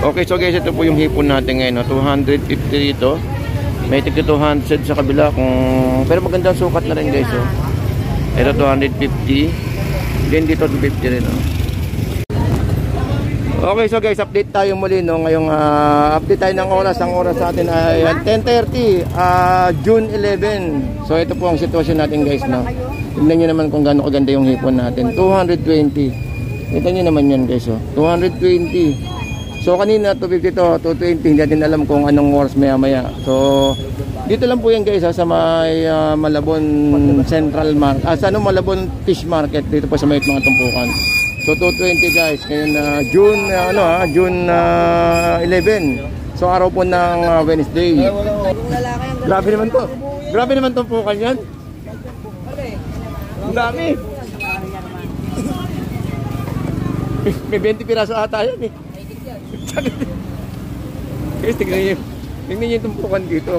Okay, so guys, ito po yung hipon natin ngayon, no? 250 dito. May tig 200 sa kabila pero magandang sukat na rin guys, oh. Ito 250. Then dito 250 rin, oh. Okay, so guys, update tayo muli, no? Ngayong update tayo ng oras. Ang oras natin ay 10:30, June 11. So ito po ang sitwasyon natin guys, no? Tignan nyo naman kung gaano kaganda yung hipon natin. 220. Tignan nyo naman yan guys, oh. 220. So kanina 250 to 220, hindi natin alam kung anong oras maya-maya. So dito lang po yan guys, sa may Malabon Central Market, sa Malabon Fish Market, dito po sa may mga tumpukan. So 220 guys, ngayon June 11. So araw po ng Wednesday. Grabe naman to. Grabe naman tumpukan yan. Ang dami. May 20 piraso ata yan eh. Guys, tignan nyo yung tumpukan dito.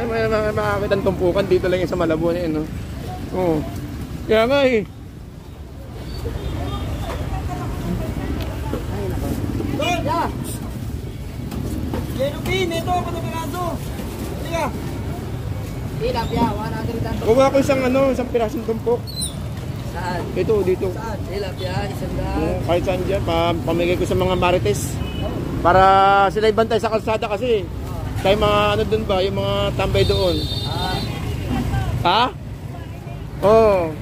May makakita ang tumpukan dito lang yung sa Malabon, no? Oo. Kaya nga eh. Yenupin, ito ako ng piraso. Hindi ka. Tilapia, 100. Kuha ko isang pirasong tumpok. Saan? Ito, dito. Saan? Tilapia, 100. Kahit saan dyan, pamigay ko sa mga marites. Para sila ibantay sa kalsada kasi. Tayo mga doon ba, yung mga tambay doon. Ha? Oo.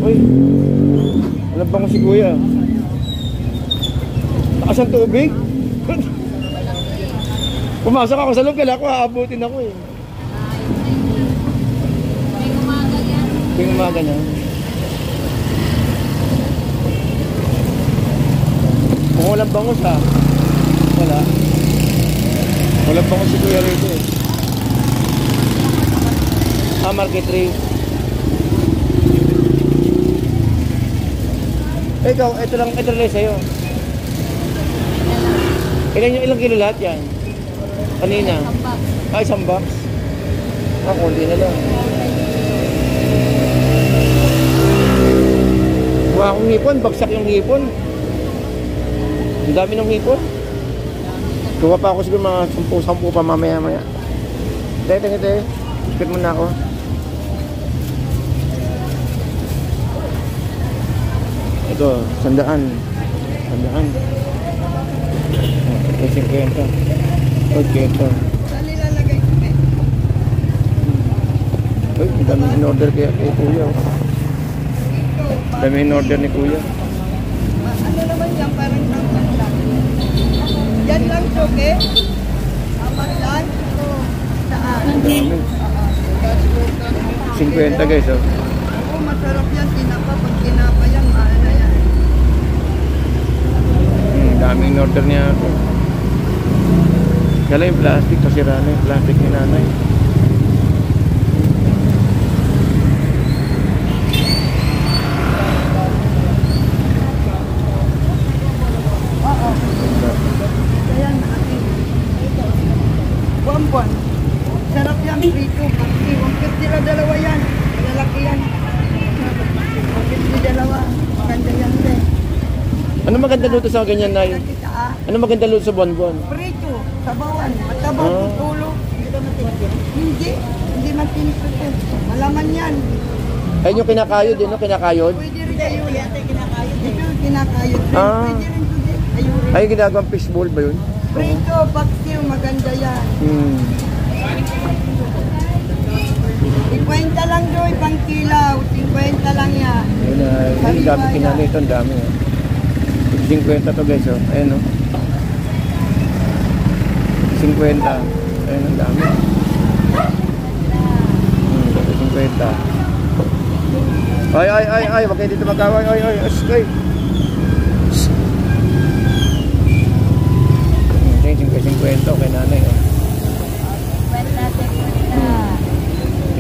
Uy, alam ba ko si kuya? Takas ang tubig? Pumasok ako sa loob, kala ko aabutin ako eh. Tuwing umaga niya. Kung walang bangus ha? Wala. Walang bangus si kuya rito eh. Market 3. Ikaw, ito lang sa'yo. Ilang kilo lahat yan? Kanina? Isang box? Kundi na lang. Kuha akong hipon, bagsak yung hipon. Ang dami ng hipon. Kuha pa ako siguro mga 10 pa mamaya-maya. Tete. Spit muna ako. Ito, 100. 50. Ito. Saan nilalagay ko eh? Uy, dami in-order kay kuya. Dami in-order ni kuya. Ano naman yan? Parang tangkad lang. Yan lang, choke. Apat lang. Saan? Ang dami. 50 guys, oh. Oo, masarap yan. Tinapa. Pag tinapa yan, mahal na yan. Dami in-order niya. Kala yung plastic, pasira na yung plastic ni nanay. Oo. Kaya na akin. Buwan-buwan. Sarap yan, prito. 150 na dalawa yan. Malalaki yan. 150 dalawa. Maganda yan din. Ano maganda luto sa ganyan, Nay? Ano maganda luto sa bonbon? Prito. Sabawan. Matabang. Tulo. Hindi matinis ito. Malaman yan. Ayun yung kinakayod, no? Kinakayod? Pwede rin kayo. Ito yung kinakayod. Pwede rin ito. Ay, ginagawang fishbowl ba yun? Prito, paksiw, maganda yan. 50 lang doy, pang kilaw. 50 lang yan. Yun na, yung dami kinanay ito, ang dami. 50 to guys, oh. Ayun, oh. 50. Ayun, ang dami. 50. Ay, wag kayo dito magkaway. Ay, askay. 50, okay nanay, oh.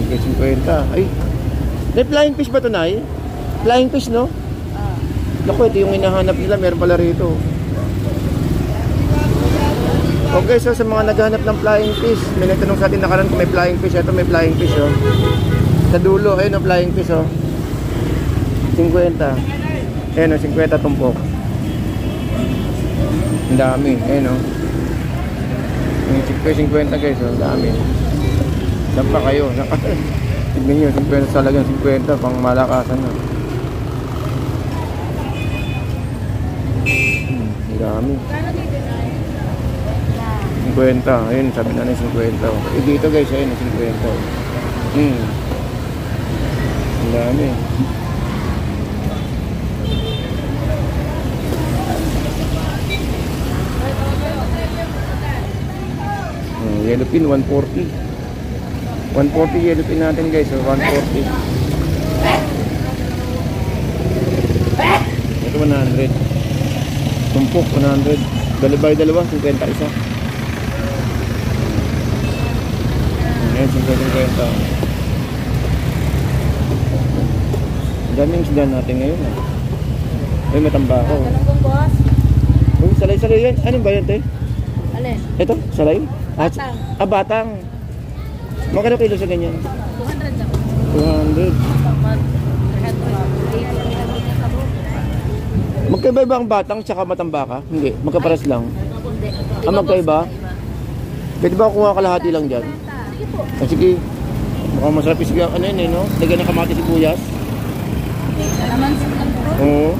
50. Ay, may flying fish ba ito, Nay? Flying fish, no? Naku, ito yung hinahanap nila. Meron pala rito. Okay, so sa mga naghahanap ng flying fish, may nagtanong sa atin nakaraan kung may flying fish. Ito may flying fish, oh. Sa dulo, ayun ang flying fish, oh. 50. Ayun, oh, 50 tumpok. Ang dami, ayun, oh. Yung 50 guys, oh, ang dami. Saan pa kayo? Tignan nyo, 50 talagang 50, pang malakasan, oh. Ang dami. 50, ayun, sabi na 50. Eh, dito guys, ayun, 50. Ang dami. Yellowfin, 140. 140 yellowfin natin guys, so 140. Ito 100. Tumpok, 100. Dalibay dalawa, 50 isa. Ayan, 50. Ang daming isda natin ngayon. Ay, matamba ako. Uy, salay-salay yan. Anong ba yan, te? Alin? Ito, salay? Batang. Batang. Magkano kilo sa ganyan? 200 lang. 200. Magkaiba ba ang batang tsaka matambaka? Hindi, magkaparas lang. Magkaiba? Pwede ba kuha kalahati lang dyan? Sige. Mukhang masarap yung ano yun eh, no? Lagyan ng kamatis sibuyas. Oo.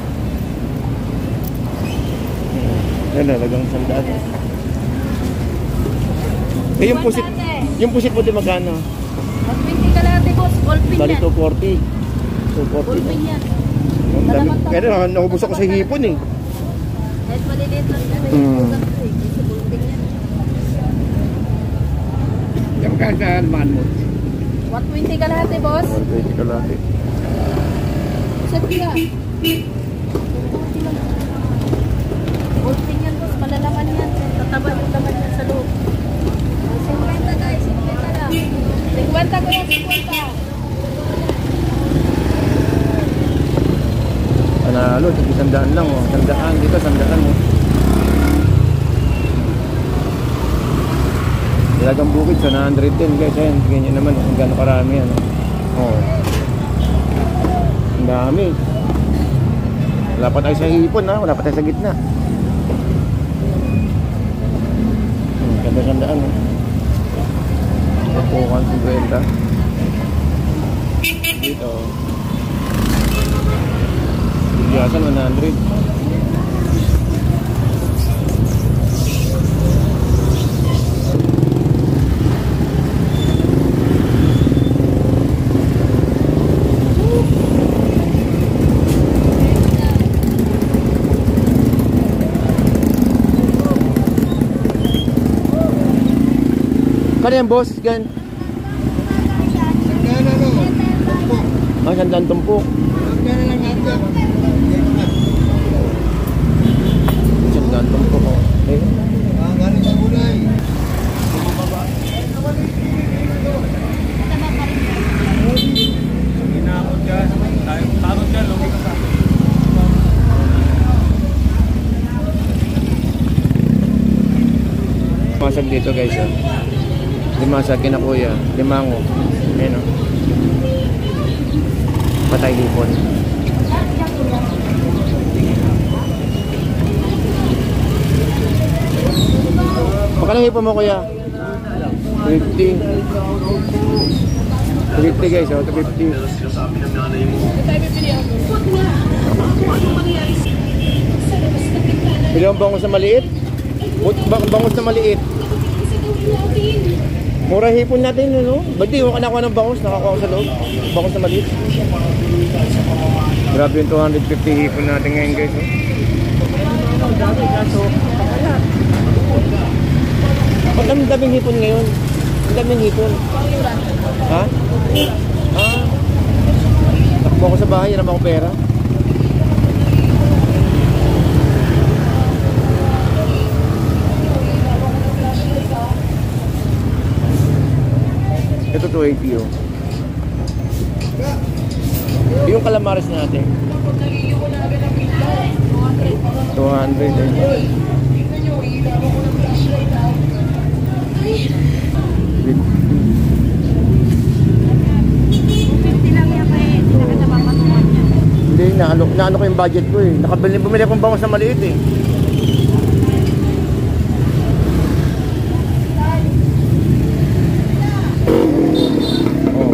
Yan na, lagang sandaan. Eh, yung pusit mo din magkano? 20 kalahati boss, ballpin Bali yan. 240. 240. Ballpin yan. Ang dami. Pero naubos ako sa hipon eh. Kahit maliliit lang yan. Kasi ballpin yan. Yung kasahan mo. 120 kalahati boss. 120 kalahati. Saan kaya? Ballpin yan boss, malalaman yan. Tataba yung laman yan sa loob. 50 guys, 50 lang. 50 ko yan, 50. Panalo, sandaan lang oh. Sandaan dito, sandaan oh. Ilagang bukid sa 110 guys. Ayan, tingnan nyo naman kung gano'ng karami yan oh. Ang dami. Wala pa tayo sa hipon ha. Wala pa tayo sa gitna. Sandaan oh. Pupukan 50. Dito biyasan 100. Kano yan boss? Gan? Sandaan tumpok. Sandaan tumpok oh. Eh. Galing sa gulay. Ginakot dyan. Takot dyan, lumik ka. Masag dito guys oh. Limasag kina kuya. Limango. Ayan oh. Patay hipon. Magkano hipon mo kuya? 50. 50 guys oh. 250. Pili ang bangus na maliit? Bangus na maliit. Mura hipon natin yun, no? Ba't di mo ka nakuha ng bangus? Nakakuha ko sa loob. Bangus na maliit. Grabe yung 250 hipon natin ngayon, guys. Oh. Ba't ang daming hipon ngayon? Ang daming hipon. Ha? Takbo ako sa bahay, naman ako pera. Ito 280 oh. Yung calamares natin 200 eh. lang yan pa eh. Hindi na kita papatuman yan. Hindi, naano ko yung budget ko eh. Bumili akong bangos na maliit eh. Oh,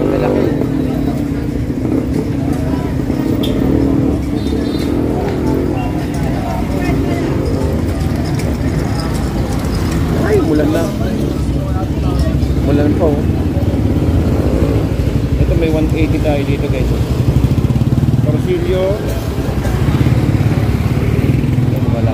malaki. Ay, mulan na. Mulan pa oh. Ito may 180 tayo dito guys. Torsilyo. Wala.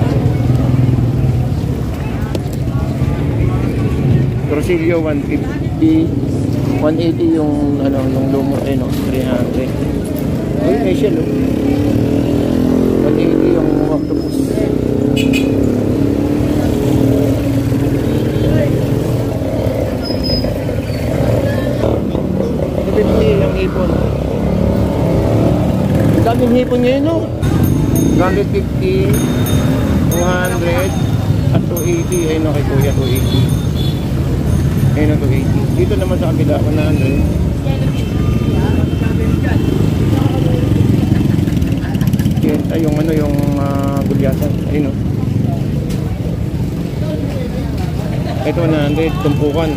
Torsilyo 150. 180 yung ano, yung lumot eh no, 300. Uy, may shell oh. 180 yung octopus. Ang hipon. Ang daming hipon ngayon, no? 150, 200, at 280. Ayun, kay Kuya, 280. Ayun, 280. Dito naman sa kabila, 100. Ay, yung ano, yung gulyasan. Ayun, no? Ito, 100, tumpukan.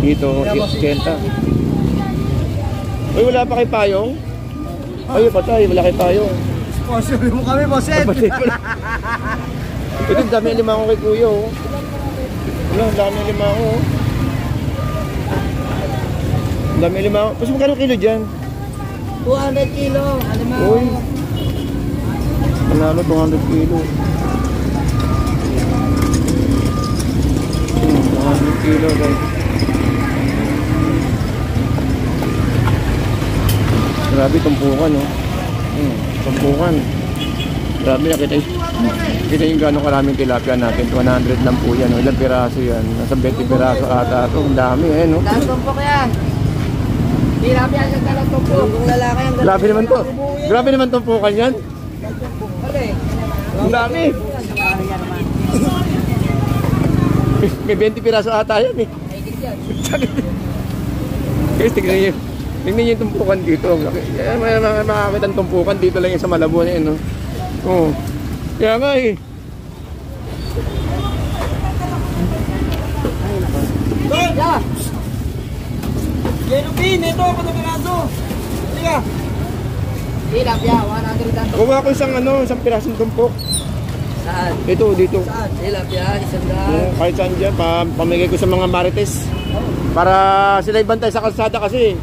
Dito, 80. Uy, wala pa kay payong? Ay, patay, wala kay payong. Sponsor mo kami, boss Ed. Ito, dami limango kay Kuya, oh. Wala, dami limango, oh. Dami limango. Kasi magkano kilo dyan? 200 kilo. Uy. Panalo, 200 kilo. 200 kilo, guys. Grabe, tumpukan, no? Tumpukan. Grabe, kita yung gano'ng karaming tilapia natin. 100 lang po yan, no? Ilang piraso yan? Nasa 20 piraso ata. Ito, ang dami, eh, no? Lahat tumpok yan. Tilapia sa talang tumpok. Kung lalaki ang Grabe naman to. Grabe naman tumpukan yan. Ang dami. May 20 piraso ata yan, eh. Guys, tignan nyo. Tingnan niyo yung tumpukan dito. May makakita ng tumpukan dito lang yung sa Malabon eh, no? Oo. Kaya nga eh. Yeah. Yellow bean, ito ako na piraso. Sige. Tilapia, 100 ang tumpok. Kuha ko isang pirasong tumpok. Saan? Ito, dito. Saan? Tilapia, 100. Oo, kahit saan dyan. Pamigay ko sa mga marites. Para sila ibantay sa kalsada kasi.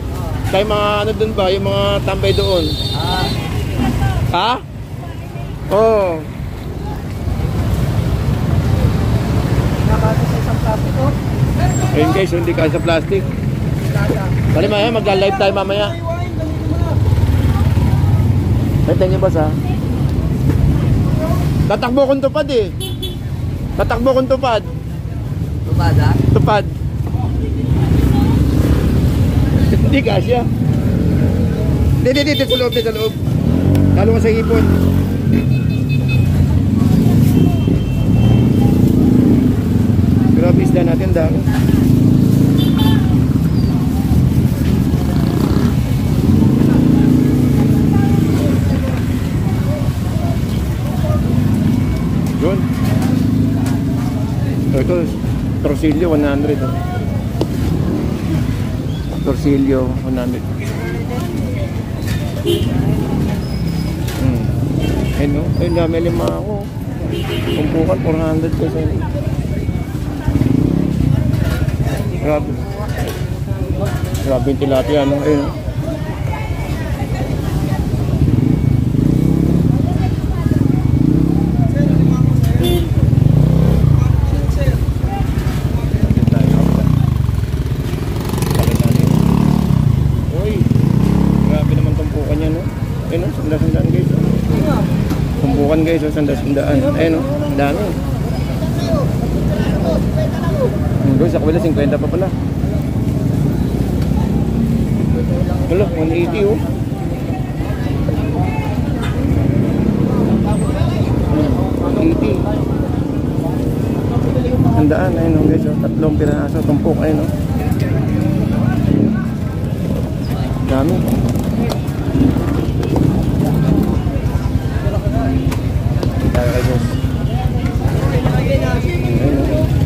Tayo mga ano dun ba, yung mga tambay doon. Ha? Oo. Nakasa sa isang plastic. Ayun guys, hindi kasi sa plastic. Bali maya, magla-live tayo mamaya. Ay, thank you boss ha. Tatakbo kong tupad eh. Tatakbo kong tupad. Tupad ha? Tupad. Hindi kasya. Hindi, sa loob, sa loob. Lalo ka sa hipon. Grabe isda natin, dami. Yun. Ito, torsilyo 100. Torsilyo 100. Ayun no, ayun dami lima ako. Tumpukan 400 kasi. Grabe. Grabe yung tilapia no. Ayun no. Sandaan guys. Tumpukan guys, sandaan. Ayun oh, dami. Doon sa kabila 50 pa pala. Wala, 180 oh. 200. Ayun o guys, 3 piraso. Tumpok, ayun o. Dami. Kaya kayo guys. Ayun o.